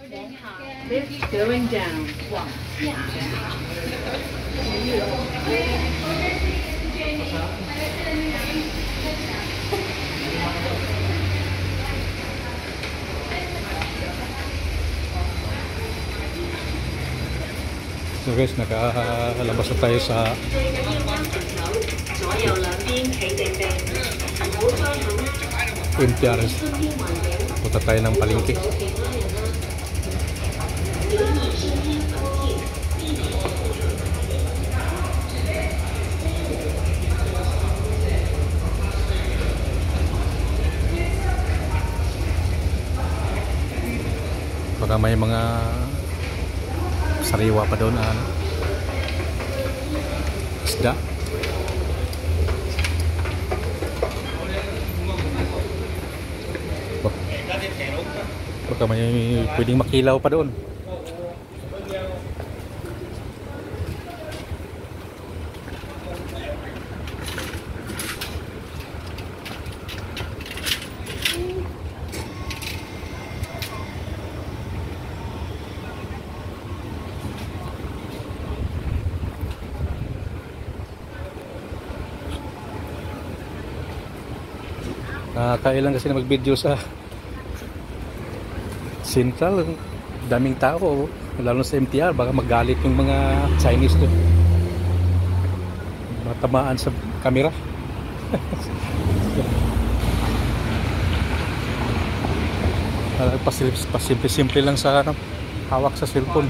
Lift going down. So guys, nakalabas na tayo sa MTRS. Punta tayo ng palengke. Baka may mga sariwa pa doon na isda. Baka may pwedeng makilaw pa doon. Nakakailan kasi na mag-video sa Central. Daming tao, lalo sa MTR. Baka magalit yung mga Chinese doon, matamaan sa camera. Pasimple lang sa hawak sa cellphone.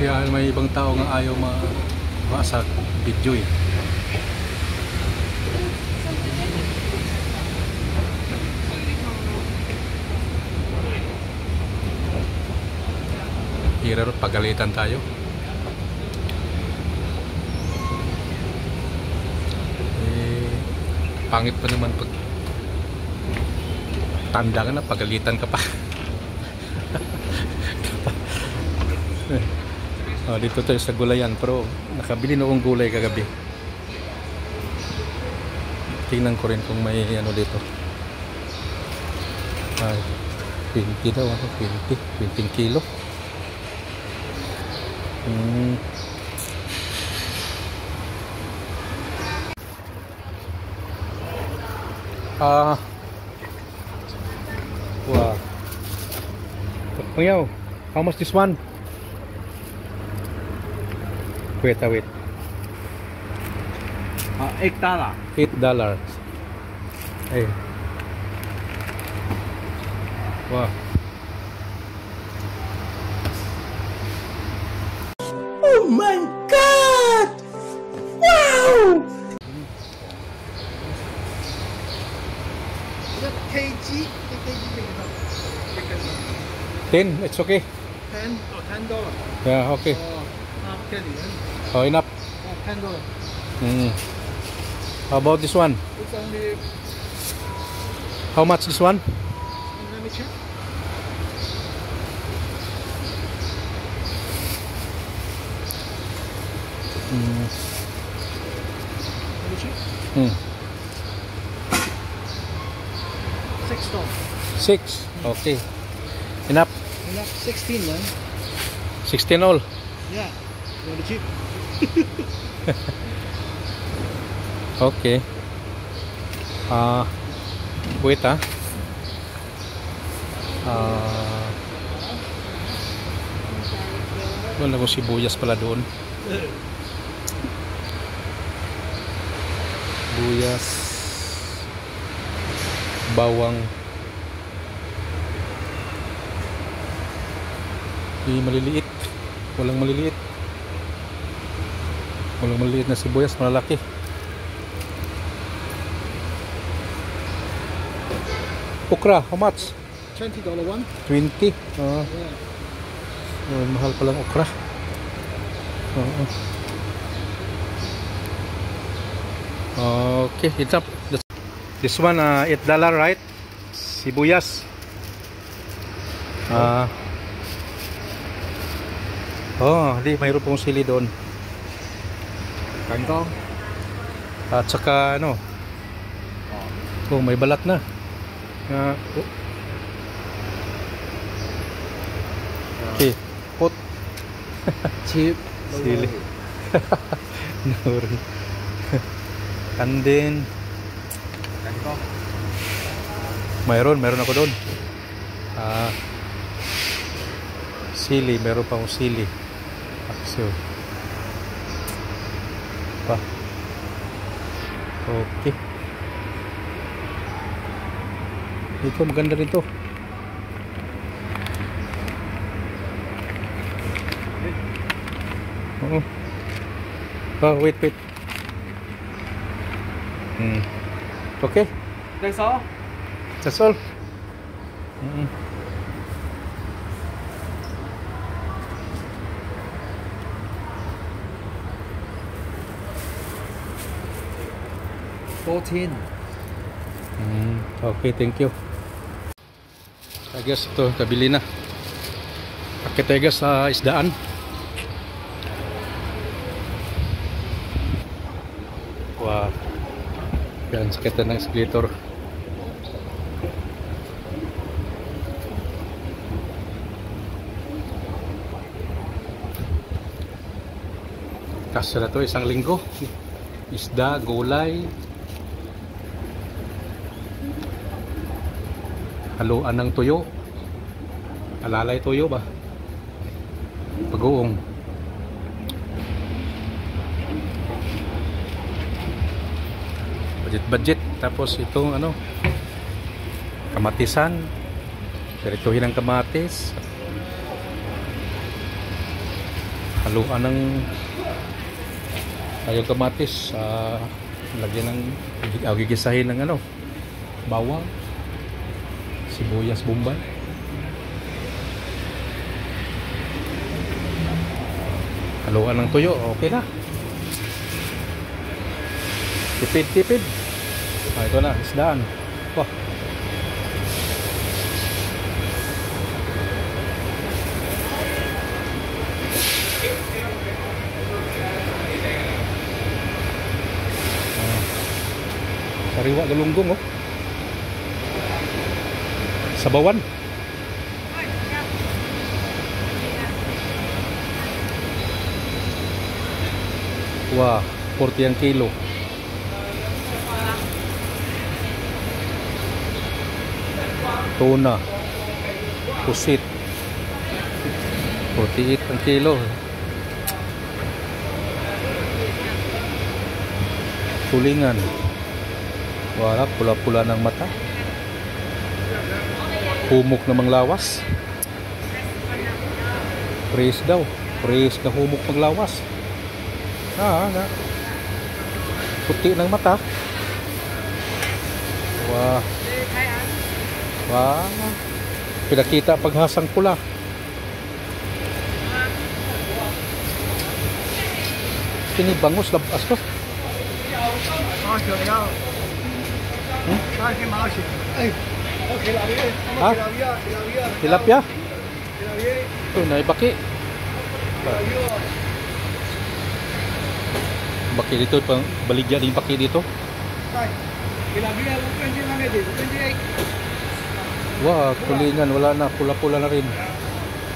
Kaya may ibang tao nga ayaw sa video eh. Hirap pagalitan tayo. Pangit pa naman pag tanda ka na, pagalitan ka pa. Dito tayo sa gulayan, pero nakabili na akong gulay kagabi. Tingnan ko rin kung may ano dito. 20 daw, 20 kilo. Wow. Kuya, how much this one? Wait. $8. $8. Hey. Wow. Oh my God! Wow! KG? 10, it's okay. 10 or $10? Yeah, okay. Oh, enough. $10. How about this one? It's only. How much this one? Let me check. Let me check. $6. 6. Okay. Enough. 16, man. 16 all. Yeah. You want the cheap? Okay. Wait Doon akong sibuyas pala doon. Sibuyas, bawang. Maliliit. Walang maliliit. Walang maliliit na sibuyas, malalaki. Okra, how much? $20 one. 20. Yeah. Mahal palang okra. Okay, it's up. This one $8, right? Oh, hindi, mayroon pong sili doon. Kangkong. At saka ano, oh, may balat na. Oh. Okay, pot. Chip. Sili. Nuri. And then Kangkong. mayroon ako doon. Sili, meron pa akong sili. So, pa. Okay. Ito maganda dito. Oo. Oh, wait. Okay. That's all? That's all. $14. Okay, thank you. I guess ito, kabili na. Akit tayo guys sa isdaan. Wow. Yan, sakit na ng escalator. Kasi na to, isang linggo. Isda, gulay, haluan ng tuyo, alalay tuyo ba, pag-uong. Budget. Tapos itong ano, kamatisan, perituhin ng kamatis, haluan ng ayong kamatis, lagyan ng gigisahin ng ano, bawang, sibuyas bombay, haluan ng tuyo. Okay na, tipid. Ito na, isdaan. Wah. Sariwa galunggong, oh. Sabawan. Wah, 40 ang kilo. Tuna, pusit, 48 ang kilo. Tulingan, wala, pula-pula ng mata. Humok namang lawas. Praise daw, praise na humok maglawas. Na puti ng mata. Wah. Wow. Pinakita paghasang pula. Ini bangus labas ko. Ha? Tilapia? Ito, naibaki. Baki dito, baligya din baki dito. Wah, tulingan, wala na, pula-pula na rin.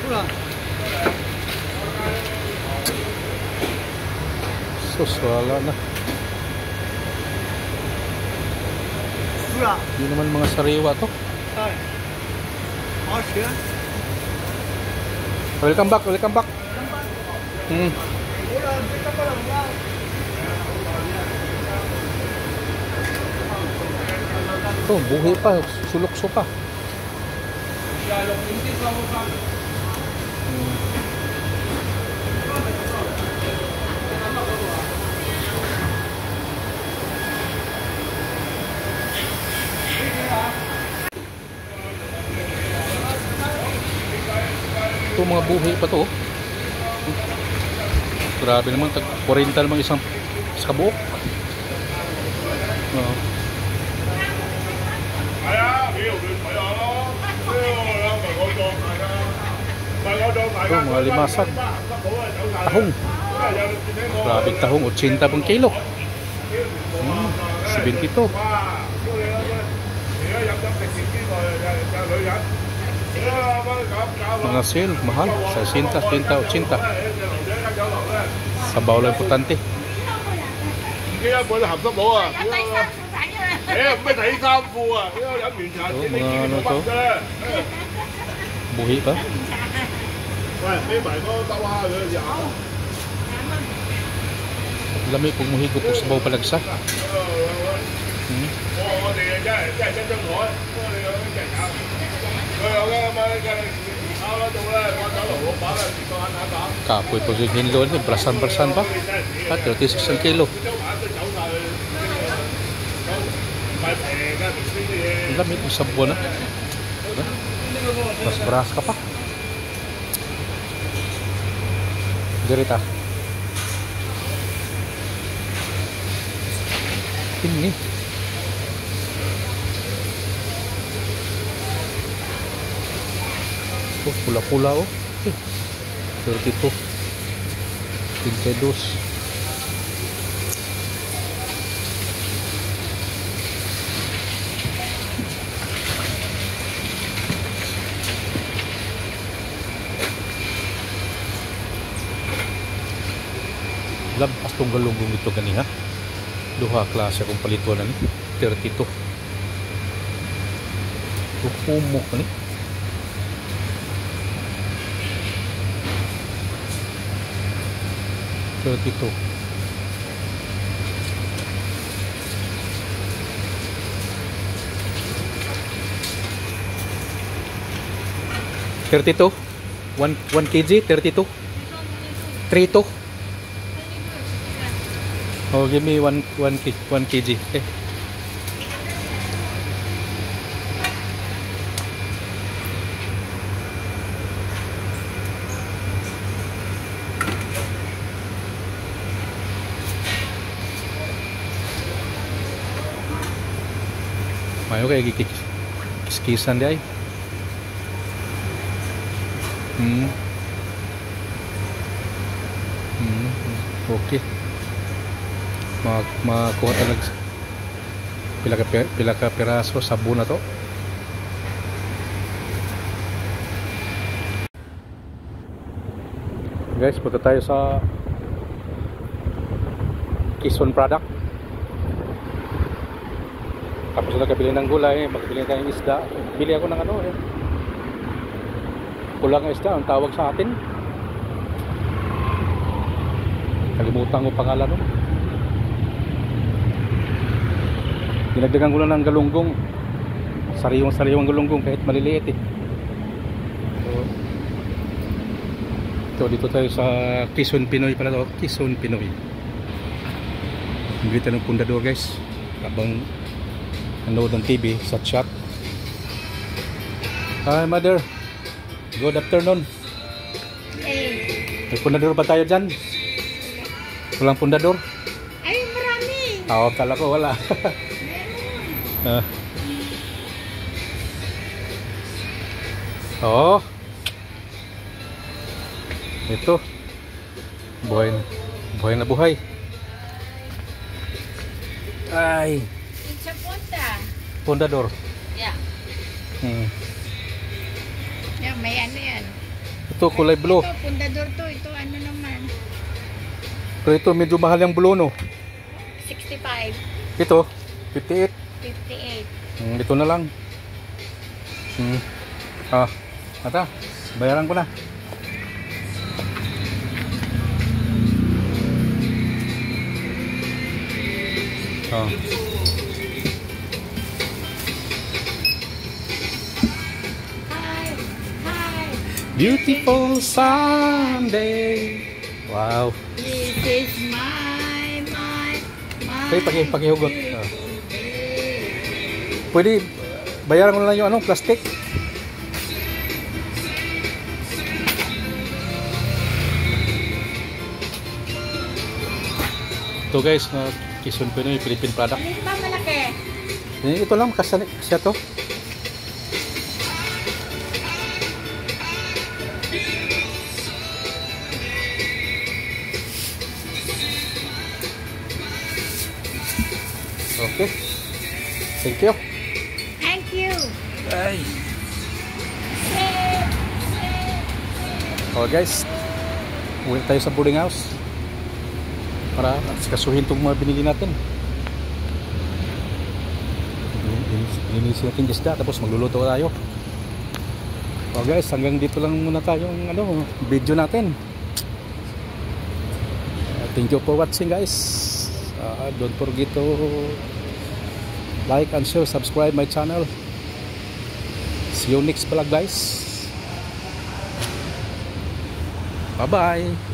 Pula. Sus, wala na. Pula. Hindi naman mga sariwa to. Welcome back. Oh, buhay pa, sulukso pa. Ito mga buhay pa to. Grabe naman, 40 naman isang kabuok. Ito, mga limasag. Tahong. Grabe tahong, 80 pang kilo. 72. Mga sale, mahal. 60, 70, 80. Sabaw lang importante. Mga ano to? Buhi pa? Lami kung muhigo po sabaw palagsa. Kapoy po yung hinloan, brasan-brasan pa. At 36 ang kilo. Lami kung sabon na. Mas beras ka pa. Dirita. Ini. Oh, pula-pula oh. 32. 32. Labas tong galunggong ito ganiha. Duha klase akong palituan ni 32. Pumok ni. Ito. $32. 1 kg, 32. 32. Oh, give me 1 kg. Okay. Mayo kayak kiskisan dia. Okay. Makuha talaga pila ka piraso sabon na to. Guys, punta tayo sa Quezon product. Tapos na kabili ng gulay, magbili tayo ng isda. Bili ako ng ano eh. Pulang isda, ang tawag sa atin. Kalimutan ko pangalan nun. Dinagdagan ko lang ng galunggong. Sariwang galunggong kahit maliliit eh. So, dito tayo sa Quezon Pinoy pala to. Quezon Pinoy. Bili tayo ng pundador guys. Habang nanood ng TV sa chat. Hi mother. Good afternoon. May pundador ba tayo dyan? Walang pundador? Ay, marami. Oo, kala ko wala. Oh. Ito. Buhay na buhay. Ay. It's a punta. Pundador. Yeah. Yeah, may ano yan. Ito kulay blue. Ito, pundador to. Ito ano naman. Pero ito medyo mahal yung blue no. 65. Ito 58. 58. Ito na lang. Ata, bayaran ko na. Hi. Hi. Beautiful Sunday. Wow. This is my. Okay, pakihugot. Pwede bayaran ko na lang yung anong plastic. Ito guys, Quezon Pinoy Philippine product. Ano ba malaki? Ito lang kasi siya to. Okay. Thank you. Thank you. Ay. Okay guys, uwi tayo sa boarding house para kasuhin itong mga binili natin. Linisin natin isda tapos magluluto tayo. So guys, hanggang dito lang muna tayong video natin. Thank you for watching guys. Don't forget to like and share, subscribe my channel. See you next vlog guys. Bye bye.